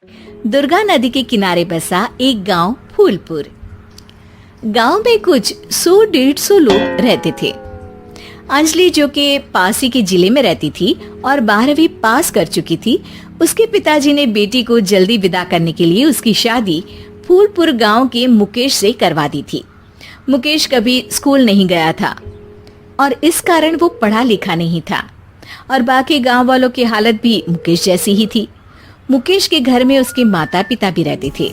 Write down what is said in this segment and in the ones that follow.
दुर्गा नदी के किनारे बसा एक गांव फूलपुर। गांव में कुछ 100-150 लोग रहते थे। अंजलि, जो कि पास ही के जिले में रहती थी और 12वीं पास कर चुकी थी, उसके पिताजी ने बेटी को जल्दी विदा करने के लिए उसकी शादी फूलपुर गांव के मुकेश से करवा दी थी। मुकेश कभी स्कूल नहीं गया था और इस कारण वो पढ़ा लिखा नहीं था और बाकी गांव वालों की हालत भी मुकेश जैसी ही थी। मुकेश के घर में उसके माता पिता भी रहते थे।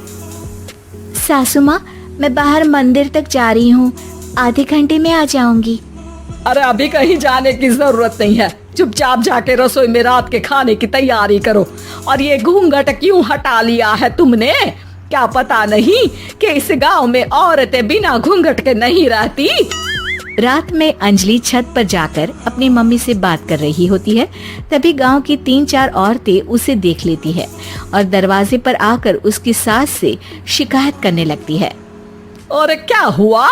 सासू माँ, मैं बाहर मंदिर तक जा रही हूँ, आधे घंटे में आ जाऊंगी। अरे अभी कहीं जाने की जरूरत नहीं है, चुपचाप जाके रसोई में रात के खाने की तैयारी करो। और ये घूंघट क्यों हटा लिया है तुमने? क्या पता नहीं कि इस गांव में औरतें बिना घूंघट के नहीं रहती? रात में अंजलि छत पर जाकर अपनी मम्मी से बात कर रही होती है। तभी गांव की 3-4 औरतें उसे देख लेती है और दरवाजे पर आकर उसकी सास से शिकायत करने लगती है। और क्या हुआ?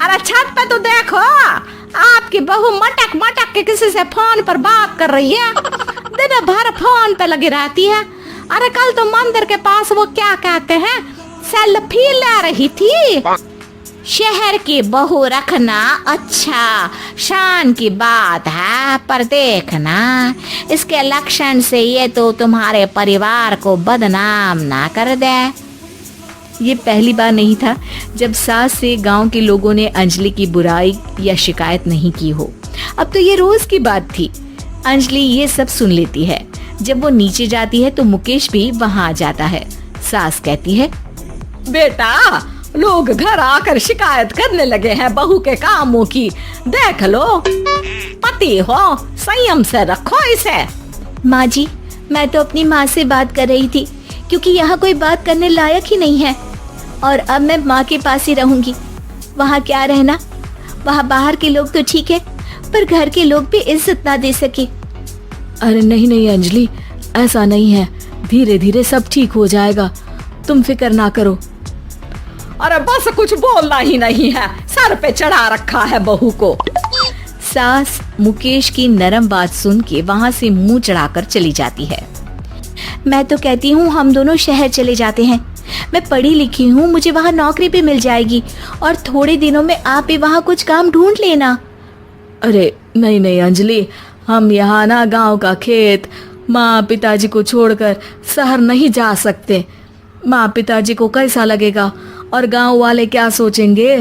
अरे छत पे तो देखो, आपकी बहू मटक मटक के किसी से फोन पर बात कर रही है, दिन भर फोन पे लगी रहती है। अरे कल तो मंदिर के पास वो क्या कहते हैं, सेल्फी ले रही थी। शहर की बहू रखना अच्छा शान की बात है, पर देखना इसके लक्षण से ये तो तुम्हारे परिवार को बदनाम ना कर दे। ये पहली बार नहीं था जब सास से गांव के लोगों ने अंजलि की बुराई या शिकायत नहीं की हो। अब तो ये रोज की बात थी। अंजलि ये सब सुन लेती है। जब वो नीचे जाती है तो मुकेश भी वहां आ जाता है। सास कहती है, बेटा, लोग घर आकर शिकायत करने लगे हैं बहू के कामों की, देख लो। पति हो, संयम से रखो इसे। माँ जी, मैं तो अपनी माँ से बात कर रही थी क्योंकि यहाँ कोई बात करने लायक ही नहीं है और अब मैं माँ के पास ही रहूंगी। वहाँ क्या रहना, वहाँ बाहर के लोग तो ठीक है पर घर के लोग भी इज्जत ना दे सके। अरे नहीं नहीं अंजलि, ऐसा नहीं है, धीरे धीरे सब ठीक हो जाएगा, तुम फिक्र ना करो। अरे बस कुछ बोलना ही नहीं है, सर पे चढ़ा रखा है बहू को। सास मुकेश की नरम बात सुन के वहाँ से मुंह चढ़ाकर चली जाती है। मैं तो कहती हूँ हम दोनों शहर चले जाते हैं। मैं पढ़ी लिखी हूँ, मुझे वहाँ नौकरी भी मिल जाएगी और थोड़े दिनों में आप भी वहाँ कुछ काम ढूंढ लेना। अरे नहीं नहीं अंजलि, हम यहाँ ना गांव का खेत, माँ पिताजी को छोड़कर शहर नहीं जा सकते। माँ पिताजी को कैसा लगेगा और गांव वाले क्या सोचेंगे?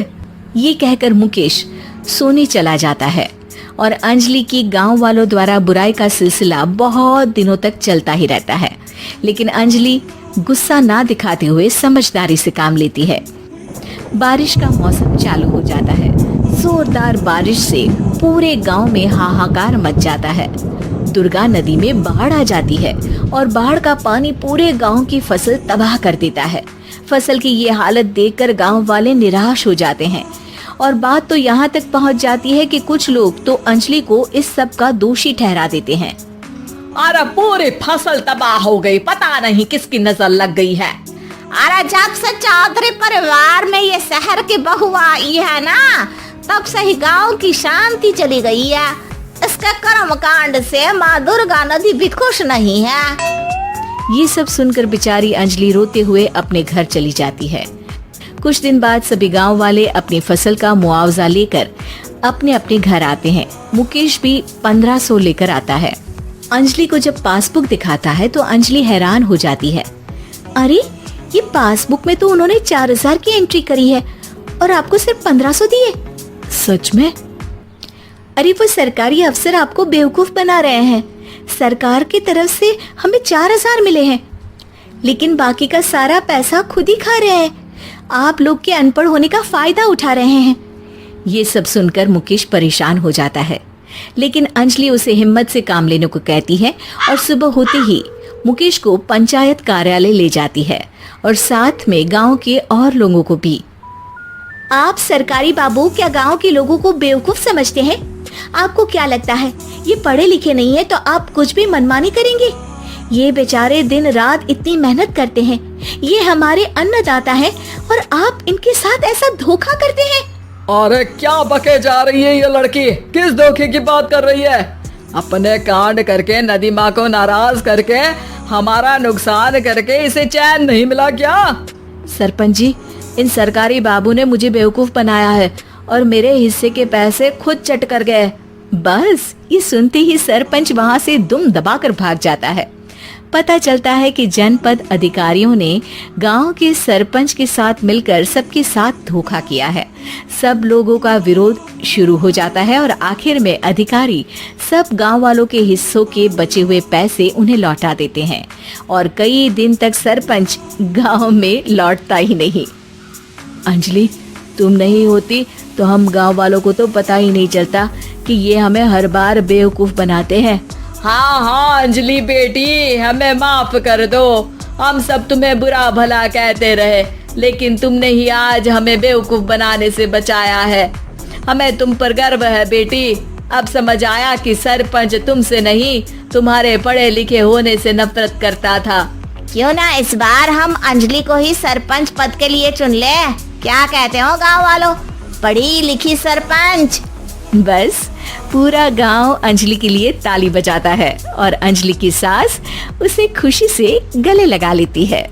ये कहकर मुकेश सोने चला जाता है और अंजलि की गांव वालों द्वारा बुराई का सिलसिला बहुत दिनों तक चलता ही रहता है। लेकिन अंजलि गुस्सा ना दिखाते हुए समझदारी से काम लेती है। बारिश का मौसम चालू हो जाता है। जोरदार बारिश से पूरे गांव में हाहाकार मच जाता है। दुर्गा नदी में बाढ़ आ जाती है और बाढ़ का पानी पूरे गांव की फसल तबाह कर देता है। फसल की ये हालत देखकर गांव वाले निराश हो जाते हैं और बात तो यहाँ तक पहुँच जाती है कि कुछ लोग तो अंजलि को इस सब का दोषी ठहरा देते हैं। अरे पूरी फसल तबाह हो गई, पता नहीं किसकी नजर लग गई है। अरे जब से चौधरी परिवार में ये शहर की बहू आई है ना, तब से ही गांव की शांति चली गई है। इसके कर्म कांड से माँ दुर्गा नदी भी खुश नहीं है। ये सब सुनकर बेचारी अंजलि रोते हुए अपने घर चली जाती है। कुछ दिन बाद सभी गांव वाले अपनी फसल का मुआवजा लेकर अपने अपने घर आते हैं। मुकेश भी 1500 लेकर आता है। अंजलि को जब पासबुक दिखाता है तो अंजलि हैरान हो जाती है। अरे, ये पासबुक में तो उन्होंने 4000 की एंट्री करी है और आपको सिर्फ 1500 दिए। सच में? अरे वो सरकारी अफसर आपको बेवकूफ बना रहे हैं। सरकार की तरफ से हमें 4000 मिले हैं, लेकिन बाकी का सारा पैसा खुद ही खा रहे हैं। आप लोग के अनपढ़ होने का फायदा उठा रहे हैं। ये सब सुनकर मुकेश परेशान हो जाता है, लेकिन अंजलि उसे हिम्मत से काम लेने को कहती है और सुबह होते ही मुकेश को पंचायत कार्यालय ले जाती है और साथ में गांव के और लोगों को भी। आप सरकारी बाबू क्या गांव के लोगों को बेवकूफ समझते हैं? आपको क्या लगता है ये पढ़े लिखे नहीं है तो आप कुछ भी मनमानी करेंगे? ये बेचारे दिन रात इतनी मेहनत करते हैं, ये हमारे अन्नदाता हैं और आप इनके साथ ऐसा धोखा करते हैं। अरे क्या बके जा रही है ये लड़की, किस धोखे की बात कर रही है? अपने कांड करके नदी माँ को नाराज करके हमारा नुकसान करके इसे चैन नहीं मिला क्या? सरपंच जी, इन सरकारी बाबू ने मुझे बेवकूफ बनाया है और मेरे हिस्से के पैसे खुद चट कर गए। बस ये सुनते ही सरपंच वहाँ से दुम दबाकर भाग जाता है। पता चलता है कि जनपद अधिकारियों ने गांव के सरपंच के साथ मिलकर सबके साथ धोखा किया है। सब लोगों का विरोध शुरू हो जाता है और आखिर में अधिकारी सब गांव वालों के हिस्सों के बचे हुए पैसे उन्हें लौटा देते हैं और कई दिन तक सरपंच गांव में लौटता ही नहीं। अंजलि, तुम नहीं होती तो हम गांव वालों को तो पता ही नहीं चलता कि ये हमें हर बार बेवकूफ बनाते हैं। हाँ अंजलि बेटी, हमें माफ कर दो। हम सब तुम्हें बुरा भला कहते रहे, लेकिन तुमने ही आज हमें बेवकूफ बनाने से बचाया है। हमें तुम पर गर्व है बेटी। अब समझ आया कि सरपंच तुमसे नहीं, तुम्हारे पढ़े लिखे होने से नफरत करता था। क्यों ना इस बार हम अंजलि को ही सरपंच पद के लिए चुन ले? क्या कहते हो गांव वालों? पढ़ी लिखी सरपंच। बस पूरा गांव अंजलि के लिए ताली बजाता है और अंजलि की सास उसे खुशी से गले लगा लेती है।